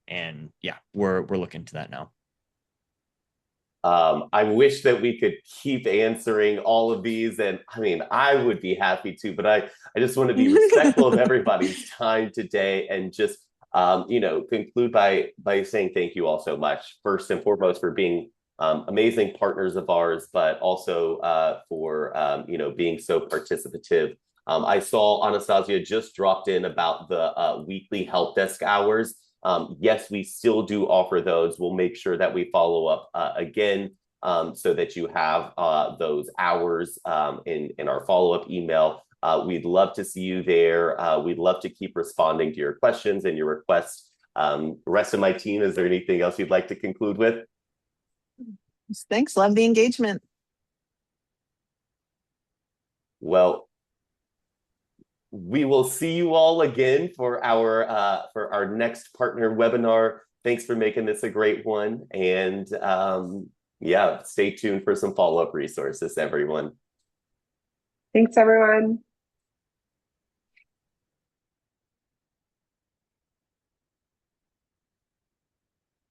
and yeah, we're looking into that now. I wish that we could keep answering all of these, and I mean, I would be happy to, but I just want to be respectful of everybody's time today, and just conclude by saying thank you all so much. First and foremost, for being amazing partners of ours, but also for being so participative. I saw Anastasia just dropped in about the weekly help desk hours. Yes, we still do offer those. We'll make sure that we follow up again, so that you have those hours in our follow-up email. We'd love to see you there. We'd love to keep responding to your questions and your requests. The rest of my team, is there anything else you'd like to conclude with? Thanks. Love the engagement. Well, we will see you all again for our next partner webinar. Thanks for making this a great one. And yeah, stay tuned for some follow-up resources, everyone. Thanks, everyone.